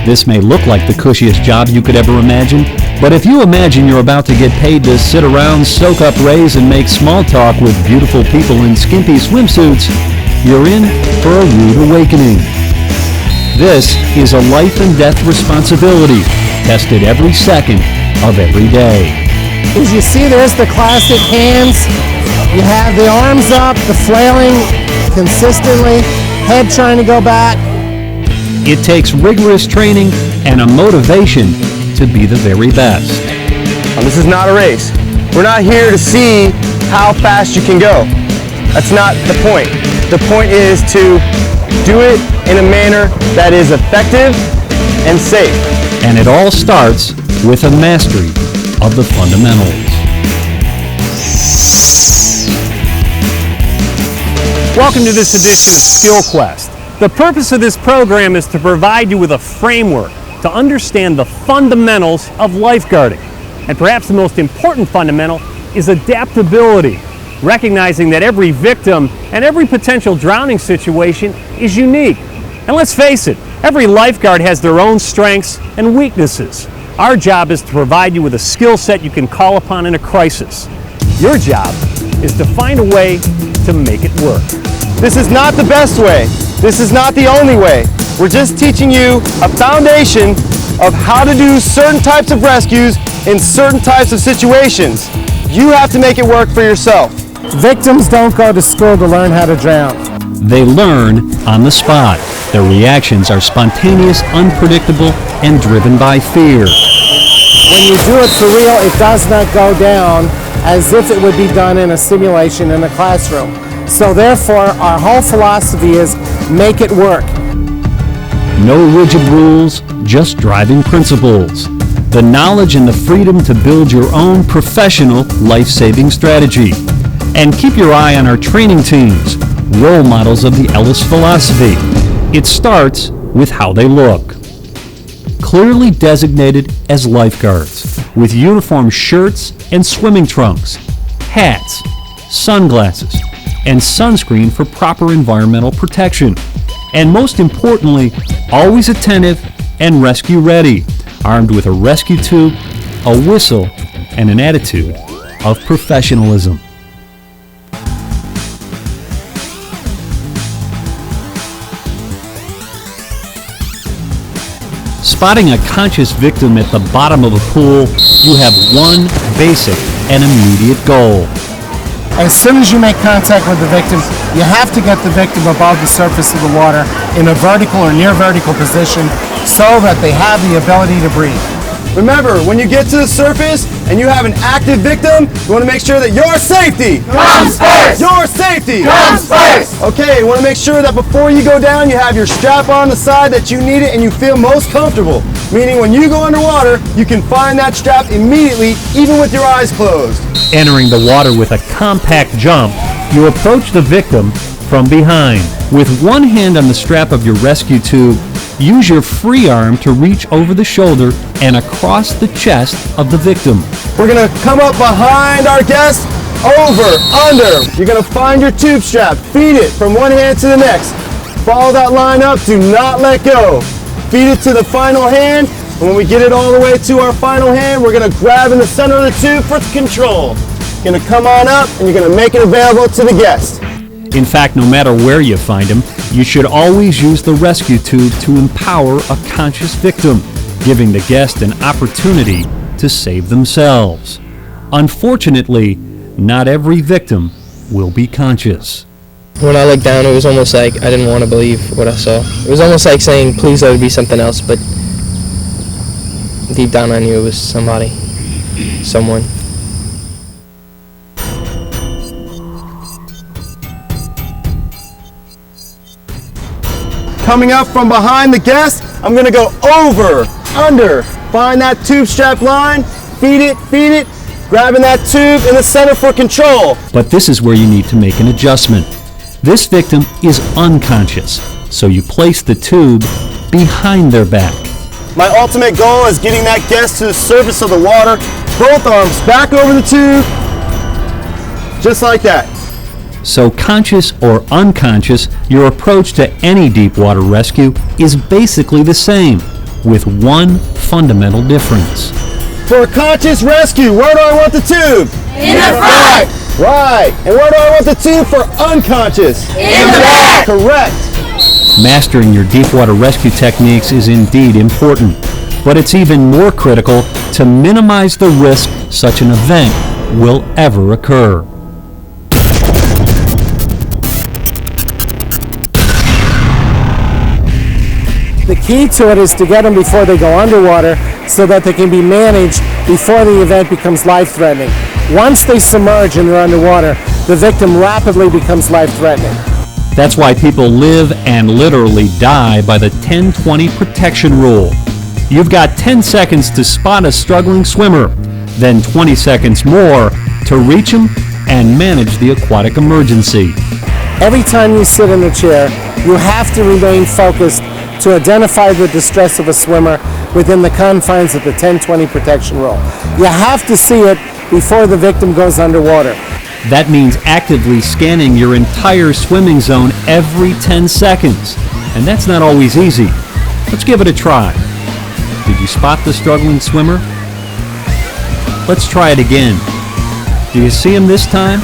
This may look like the cushiest job you could ever imagine, but if you imagine you're about to get paid to sit around, soak up rays, and make small talk with beautiful people in skimpy swimsuits, you're in for a rude awakening. This is a life and death responsibility, tested every second of every day. As you see, there's the classic hands. You have the arms up, the flailing consistently, head trying to go back. It takes rigorous training and a motivation to be the very best. This is not a race. We're not here to see how fast you can go. That's not the point. The point is to do it in a manner that is effective and safe. And it all starts with a mastery of the fundamentals. Welcome to this edition of Skill Quest. The purpose of this program is to provide you with a framework to understand the fundamentals of lifeguarding. And perhaps the most important fundamental is adaptability, recognizing that every victim and every potential drowning situation is unique. And let's face it, every lifeguard has their own strengths and weaknesses. Our job is to provide you with a skill set you can call upon in a crisis. Your job is to find a way to make it work. This is not the best way. This is not the only way. We're just teaching you a foundation of how to do certain types of rescues in certain types of situations. You have to make it work for yourself. Victims don't go to school to learn how to drown. They learn on the spot. Their reactions are spontaneous, unpredictable, and driven by fear. When you do it for real, it does not go down as if it would be done in a simulation in a classroom. So therefore, our whole philosophy is make it work. No rigid rules, just driving principles. The knowledge and the freedom to build your own professional life-saving strategy. And keep your eye on our training teams, role models of the Ellis philosophy. It starts with how they look. Clearly designated as lifeguards, with uniform shirts and swimming trunks, hats, sunglasses, and sunscreen for proper environmental protection. And most importantly, always attentive and rescue ready, armed with a rescue tube, a whistle, and an attitude of professionalism. Spotting a conscious victim at the bottom of a pool, you have one basic and immediate goal. As soon as you make contact with the victim, you have to get the victim above the surface of the water in a vertical or near vertical position so that they have the ability to breathe. Remember, when you get to the surface and you have an active victim, you want to make sure that your safety comes first. Your safety comes first. Okay, you want to make sure that before you go down, you have your strap on the side that you need it and you feel most comfortable. Meaning when you go underwater, you can find that strap immediately, even with your eyes closed. Entering the water with a compact jump, you approach the victim from behind. With one hand on the strap of your rescue tube, use your free arm to reach over the shoulder and across the chest of the victim. We're going to come up behind our guest, over, under. You're going to find your tube strap, feed it from one hand to the next. Follow that line up, do not let go. Feed it to the final hand, and when we get it all the way to our final hand, we're going to grab in the center of the tube for control. You're going to come on up, and you're going to make it available to the guest. In fact, no matter where you find him, you should always use the rescue tube to empower a conscious victim, giving the guest an opportunity to save themselves. Unfortunately, not every victim will be conscious. When I looked down, it was almost like I didn't want to believe what I saw. It was almost like saying, please let it be something else, but deep down I knew it was somebody, someone. Coming up from behind the guest, I'm going to go over, under, find that tube strap line, feed it, grabbing that tube in the center for control. But this is where you need to make an adjustment. This victim is unconscious, so you place the tube behind their back. My ultimate goal is getting that guest to the surface of the water, both arms back over the tube, just like that. So conscious or unconscious, your approach to any deep water rescue is basically the same. with one fundamental difference. For a conscious rescue, where do I want the tube? In the front! Right. And where do I want the tube for unconscious? In the back! Correct. Mastering your deep water rescue techniques is indeed important, but it's even more critical to minimize the risk such an event will ever occur. The key to it is to get them before they go underwater so that they can be managed before the event becomes life-threatening. Once they submerge and they're underwater, the victim rapidly becomes life-threatening. That's why people live and literally die by the 10-20 protection rule. You've got 10 seconds to spot a struggling swimmer, then 20 seconds more to reach them and manage the aquatic emergency. Every time you sit in the chair, you have to remain focused to identify the distress of a swimmer within the confines of the 10-20 protection rule. You have to see it before the victim goes underwater. That means actively scanning your entire swimming zone every 10 seconds. And that's not always easy. Let's give it a try. Did you spot the struggling swimmer? Let's try it again. Do you see him this time?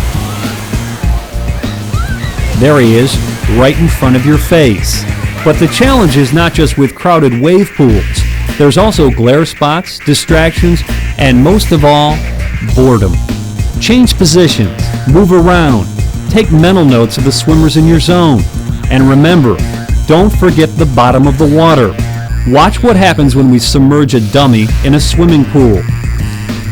There he is, right in front of your face. But the challenge is not just with crowded wave pools. There's also glare spots, distractions, and most of all, boredom. Change positions, move around, take mental notes of the swimmers in your zone. And remember, don't forget the bottom of the water. Watch what happens when we submerge a dummy in a swimming pool.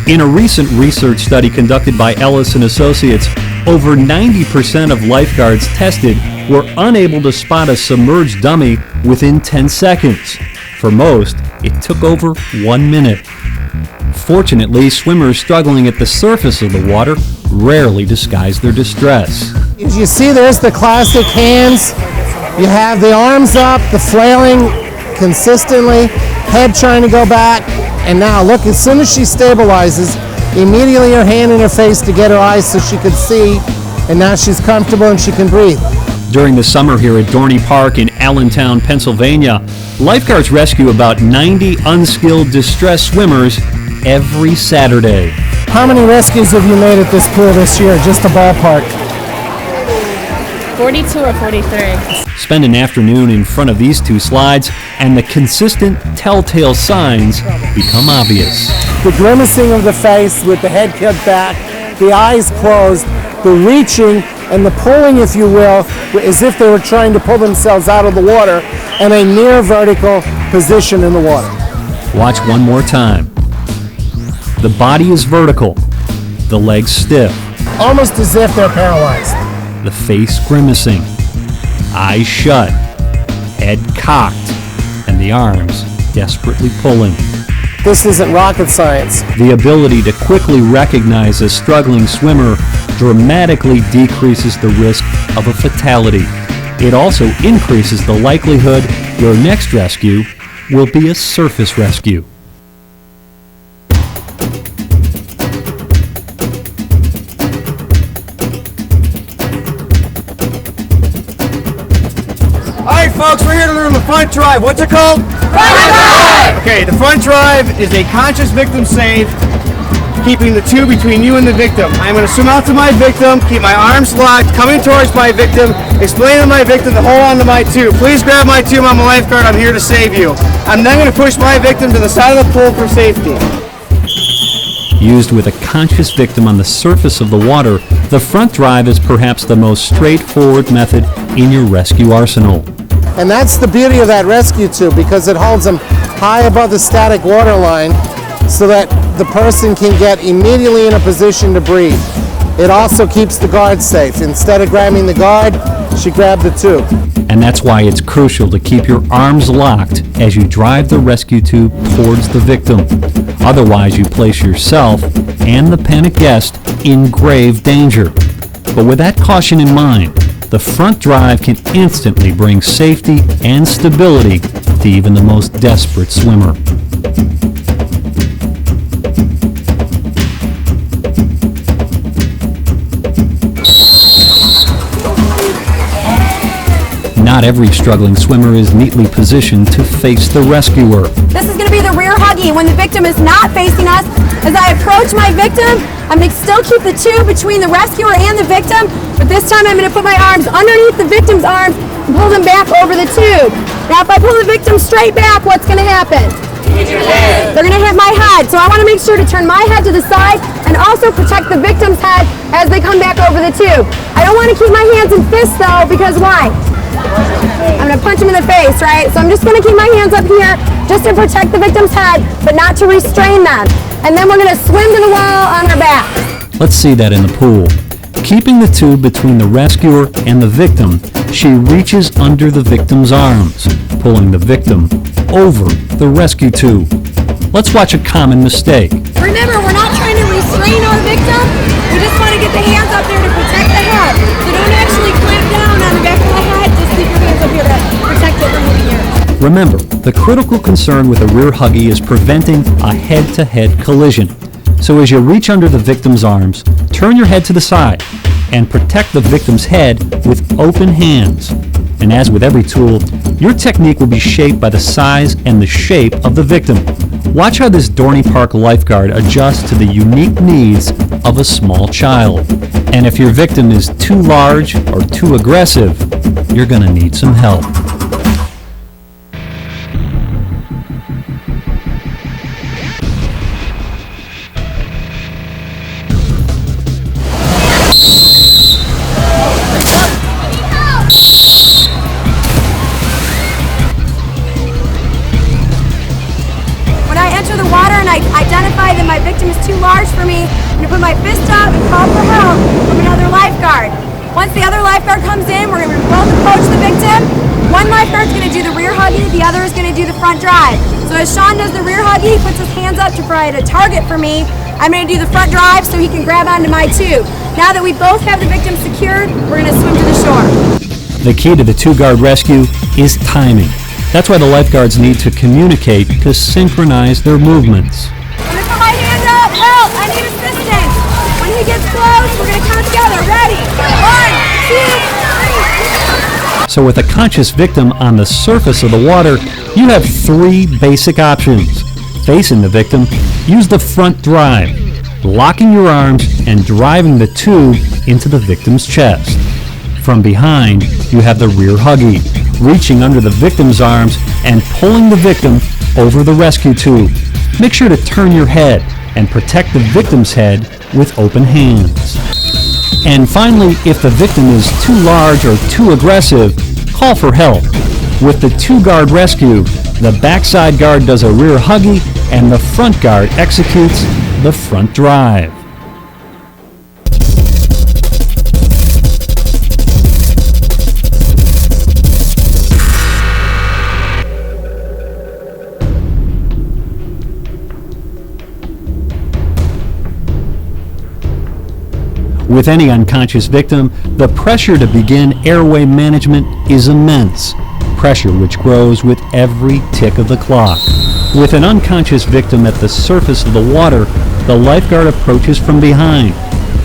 In a recent research study conducted by Ellis Associates, over 90% of lifeguards tested were unable to spot a submerged dummy within 10 seconds. For most, it took over 1 minute. Fortunately, swimmers struggling at the surface of the water rarely disguise their distress. As you see, there's the classic hands. You have the arms up, the flailing consistently, head trying to go back. And now look, as soon as she stabilizes, immediately her hand in her face to get her eyes so she could see, and now she's comfortable and she can breathe. During the summer here at Dorney Park in Allentown, Pennsylvania, lifeguards rescue about 90 unskilled distressed swimmers every Saturday. How many rescues have you made at this pool this year? Just a ballpark. 42 or 43. Spend an afternoon in front of these two slides and the consistent telltale signs become obvious. The grimacing of the face with the head kicked back, the eyes closed, the reaching and the pulling, if you will, as if they were trying to pull themselves out of the water, and a near vertical position in the water. Watch one more time. The body is vertical, the legs stiff, Almost as if they're paralyzed. the face grimacing, eyes shut, head cocked, and the arms desperately pulling. This isn't rocket science. The ability to quickly recognize a struggling swimmer dramatically decreases the risk of a fatality. It also increases the likelihood your next rescue will be a surface rescue. All right, folks, we're here to learn the front drive. What's it called? Front drive! Okay, the front drive is a conscious victim save, keeping the tube between you and the victim. I'm going to swim out to my victim, keep my arms locked, coming towards my victim, explain to my victim to hold on to my tube. Please grab my tube, I'm a lifeguard, I'm here to save you. I'm then going to push my victim to the side of the pool for safety. Used with a conscious victim on the surface of the water, the front drive is perhaps the most straightforward method in your rescue arsenal. And that's the beauty of that rescue tube, because it holds them high above the static water line so that the person can get immediately in a position to breathe. It also keeps the guard safe. Instead of grabbing the guard, she grabbed the tube. And that's why it's crucial to keep your arms locked as you drive the rescue tube towards the victim. Otherwise, you place yourself and the panicked guest in grave danger. But with that caution in mind, the front drive can instantly bring safety and stability to even the most desperate swimmer. Not every struggling swimmer is neatly positioned to face the rescuer. This is going to be the rear huggy when the victim is not facing us. As I approach my victim, I'm going to still keep the tube between the rescuer and the victim, but this time I'm going to put my arms underneath the victim's arms and pull them back over the tube. Now if I pull the victim straight back, what's going to happen? They're going to hit my head, so I want to make sure to turn my head to the side and also protect the victim's head as they come back over the tube. I don't want to keep my hands in fists though, because why? I'm going to punch him in the face, right? So I'm just going to keep my hands up here just to protect the victim's head, but not to restrain them. And then we're going to swim to the wall on our back. Let's see that in the pool. Keeping the tube between the rescuer and the victim, she reaches under the victim's arms, pulling the victim over the rescue tube. Let's watch a common mistake. Remember, we're not trying to restrain our victim. We just want to get the hands up there to protect the head. So don't actually clamp down on the back of the head. Just keep your hands up here to protect it from hitting yours. Remember, the critical concern with a rear huggy is preventing a head-to-head collision. So as you reach under the victim's arms, turn your head to the side and protect the victim's head with open hands. And as with every tool, your technique will be shaped by the size and the shape of the victim. Watch how this Dorney Park lifeguard adjusts to the unique needs of a small child. And if your victim is too large or too aggressive, you're going to need some help. Identify that my victim is too large for me. I'm going to put my fist up and call for help from another lifeguard. Once the other lifeguard comes in, we're going to both approach the victim. One lifeguard is going to do the rear huggy, the other is going to do the front drive. So as Sean does the rear huggy, he puts his hands up to provide a target for me. I'm going to do the front drive so he can grab onto my tube. Now that we both have the victim secured, we're going to swim to the shore. The key to the two-guard rescue is timing. That's why the lifeguards need to communicate to synchronize their movements. I'm going to put my hand up. Help! I need assistance. When he gets close, we're going to count together. Ready? 1, 2, 3. So with a conscious victim on the surface of the water, you have three basic options. Facing the victim, use the front drive, locking your arms and driving the tube into the victim's chest. From behind, you have the rear huggy, reaching under the victim's arms and pulling the victim over the rescue tube. Make sure to turn your head and protect the victim's head with open hands. And finally, if the victim is too large or too aggressive, call for help. With the two-guard rescue, the backside guard does a rear huggy and the front guard executes the front drive. With any unconscious victim, the pressure to begin airway management is immense, pressure which grows with every tick of the clock. With an unconscious victim at the surface of the water, the lifeguard approaches from behind,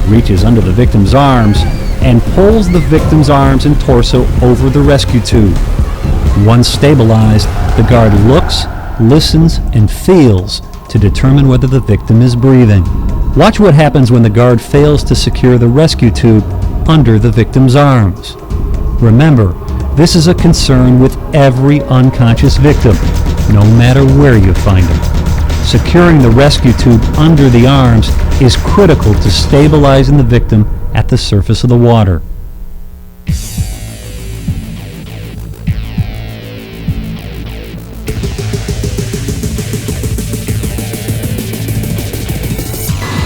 reaches under the victim's arms, and pulls the victim's arms and torso over the rescue tube. Once stabilized, the guard looks, listens, and feels to determine whether the victim is breathing. Watch what happens when the guard fails to secure the rescue tube under the victim's arms. Remember, this is a concern with every unconscious victim, no matter where you find them. Securing the rescue tube under the arms is critical to stabilizing the victim at the surface of the water.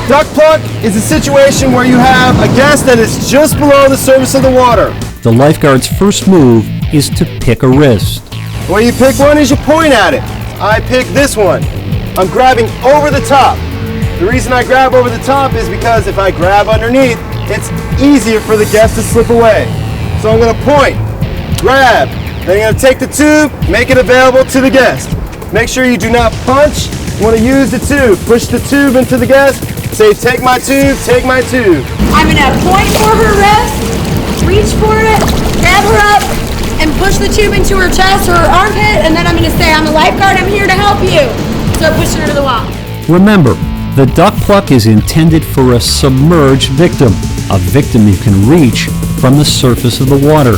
Duck pluck is a situation where you have a guest that is just below the surface of the water. The lifeguard's first move is to pick a wrist. The way you pick one is you point at it. I pick this one. I'm grabbing over the top. The reason I grab over the top is because if I grab underneath, it's easier for the guest to slip away. So I'm going to point, grab, then I'm going to take the tube, make it available to the guest. Make sure you do not punch. You want to use the tube. Push the tube into the guest. Say, take my tube, take my tube. I'm going to point for her wrist, reach for it, grab her up, and push tube into her chest or her armpit, and then I'm gonna say, I'm a lifeguard, I'm here to help you. Start pushing her to the wall. Remember, the duck pluck is intended for a submerged victim, a victim you can reach from the surface of the water.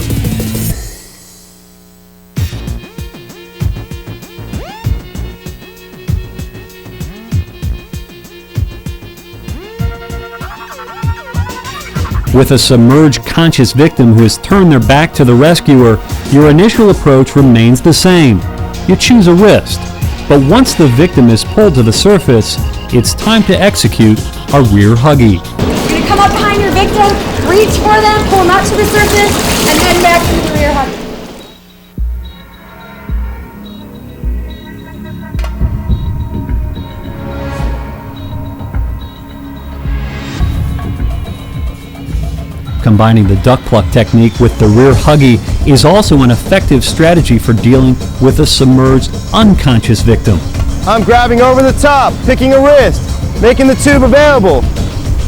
With a submerged conscious victim who has turned their back to the rescuer, your initial approach remains the same. You choose a wrist, but once the victim is pulled to the surface, it's time to execute a rear huggy. You're gonna come up behind your victim, reach for them, pull them up to the surface, and then back into the rear hug. Combining the duck pluck technique with the rear huggy is also an effective strategy for dealing with a submerged, unconscious victim. I'm grabbing over the top, picking a wrist, making the tube available.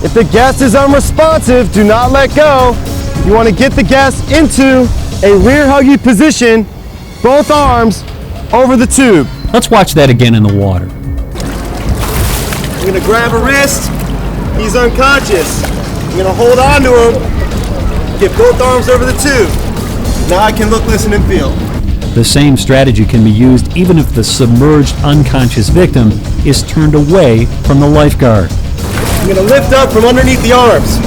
If the guest is unresponsive, do not let go. You want to get the guest into a rear huggy position, both arms over the tube. Let's watch that again in the water. I'm going to grab a wrist. He's unconscious. I'm going to hold on to him. Get both arms over the tube. Now I can look, listen, and feel. The same strategy can be used even if the submerged unconscious victim is turned away from the lifeguard. I'm going to lift up from underneath the arms.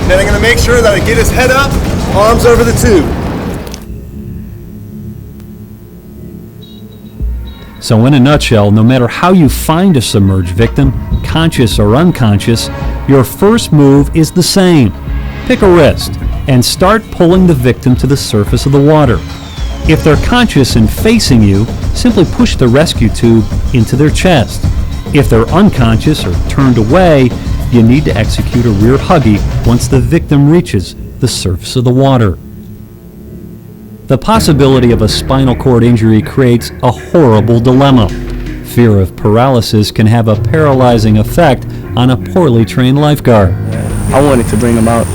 Then I'm going to make sure that I get his head up, arms over the tube. So in a nutshell, no matter how you find a submerged victim, conscious or unconscious, your first move is the same. Pick a wrist and start pulling the victim to the surface of the water. If they're conscious and facing you, simply push the rescue tube into their chest. If they're unconscious or turned away, you need to execute a rear huggy once the victim reaches the surface of the water. The possibility of a spinal cord injury creates a horrible dilemma. Fear of paralysis can have a paralyzing effect on a poorly trained lifeguard. I wanted to bring them out,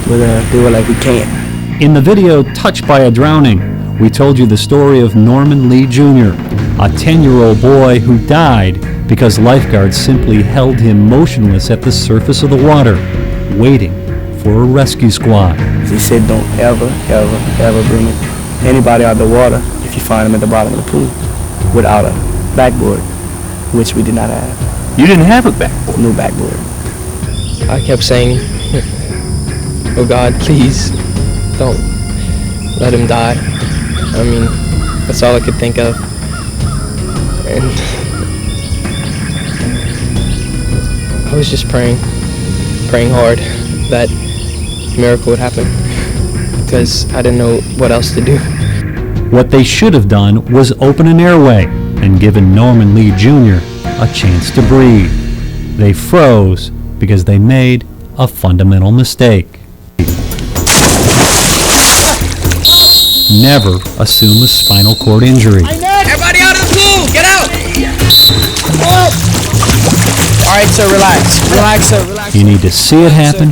but they were like, we can't. In the video Touched by a Drowning, we told you the story of Norman Lee Jr., a 10-year-old boy who died because lifeguards simply held him motionless at the surface of the water, waiting for a rescue squad. He said, don't ever, ever, ever bring anybody out of the water if you find them at the bottom of the pool without a backboard, which we did not have. You didn't have a backboard? No backboard. I kept saying, oh God, please don't let him die. I mean, that's all I could think of. And I was just praying hard that a miracle would happen because I didn't know what else to do. What they should have done was open an airway and given Norman Lee Jr. a chance to breathe. They froze because they made a fundamental mistake. Never assume a spinal cord injury. Everybody out of the pool! Get out! All right, sir, relax. Relax, sir, relax. You need to see it happen,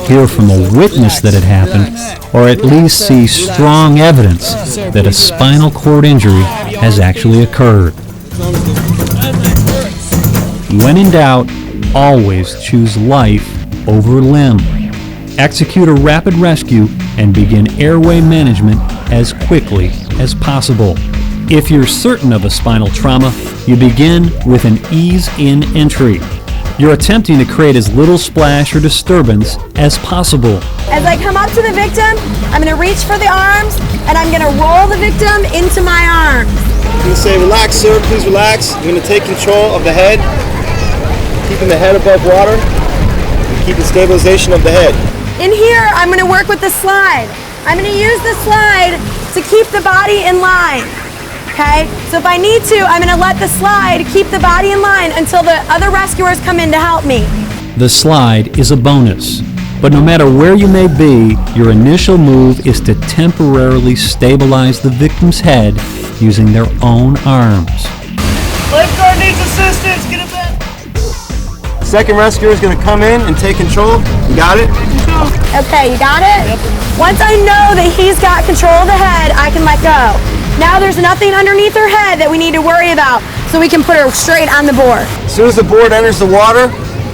hear from a witness that it happened, or at least see strong evidence that a spinal cord injury has actually occurred. When in doubt, always choose life over limb. Execute a rapid rescue and begin airway management as quickly as possible. If you're certain of a spinal trauma, you begin with an ease-in entry. You're attempting to create as little splash or disturbance as possible. As I come up to the victim, I'm going to reach for the arms, and I'm going to roll the victim into my arms. I'm going to say, relax, sir, please relax. I'm going to take control of the head, keeping the head above water, and keeping stabilization of the head. In here, I'm going to work with the slide. I'm going to use the slide to keep the body in line. Okay? So if I need to, I'm going to let the slide keep the body in line until the other rescuers come in to help me. The slide is a bonus, but no matter where you may be, your initial move is to temporarily stabilize the victim's head using their own arms. Lifeguard needs assistance. Get it back. Second rescuer is going to come in and take control. You got it? Okay, you got it? Once I know that he's got control of the head, I can let go. Now there's nothing underneath her head that we need to worry about, so we can put her straight on the board. As soon as the board enters the water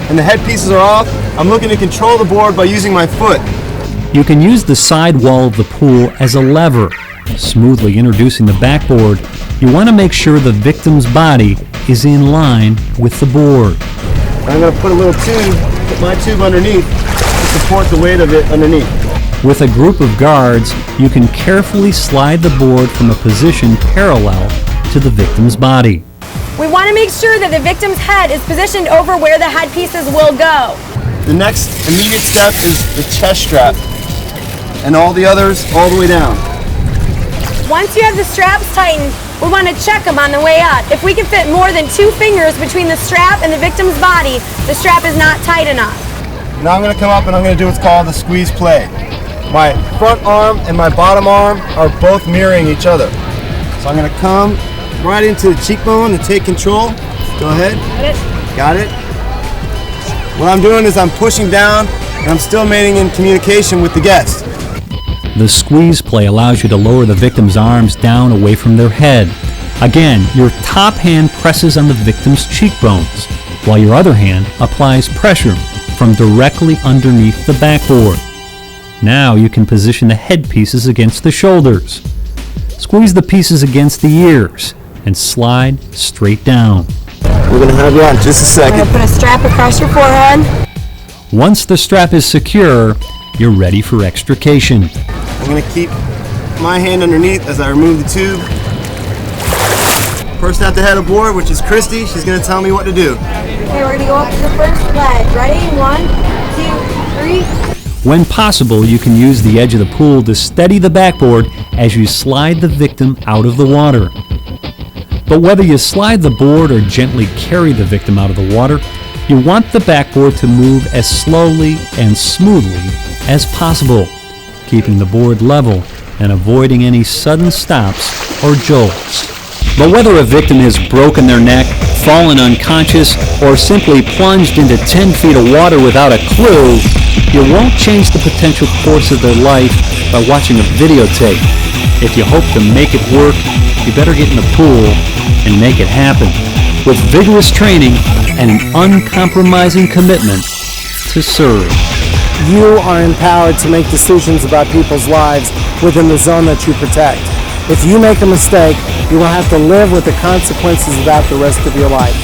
and the head pieces are off, I'm looking to control the board by using my foot. You can use the side wall of the pool as a lever. Smoothly introducing the backboard, you want to make sure the victim's body is in line with the board. I'm going to put a little tube, put my tube underneath to support the weight of it underneath. With a group of guards, you can carefully slide the board from a position parallel to the victim's body. We want to make sure that the victim's head is positioned over where the head pieces will go. The next immediate step is the chest strap, and all the others all the way down. Once you have the straps tightened, we want to check them on the way up. If we can fit more than 2 fingers between the strap and the victim's body, the strap is not tight enough. Now I'm going to come up and I'm going to do what's called the squeeze play. My front arm and my bottom arm are both mirroring each other. So I'm going to come right into the cheekbone and take control. Go ahead. Got it? What I'm doing is I'm pushing down and I'm still remaining in communication with the guest. The squeeze play allows you to lower the victim's arms down away from their head. Again, your top hand presses on the victim's cheekbones, while your other hand applies pressure from directly underneath the backboard. Now you can position the head pieces against the shoulders. Squeeze the pieces against the ears and slide straight down. We're going to have you on just a second. We're going to put a strap across your forehead. Once the strap is secure, you're ready for extrication. I'm going to keep my hand underneath as I remove the tube. Person at the head of board, which is Christy, she's going to tell me what to do. Okay, we're going to go up to the first leg. Ready? 1, 2, 3. When possible, you can use the edge of the pool to steady the backboard as you slide the victim out of the water. But whether you slide the board or gently carry the victim out of the water, you want the backboard to move as slowly and smoothly as possible, keeping the board level and avoiding any sudden stops or jolts. But whether a victim has broken their neck, fallen unconscious, or simply plunged into 10 feet of water without a clue, you won't change the potential course of their life by watching a videotape. If you hope to make it work, you better get in the pool and make it happen, with vigorous training and an uncompromising commitment to serve. You are empowered to make decisions about people's lives within the zone that you protect. If you make a mistake, you will have to live with the consequences of that the rest of your life.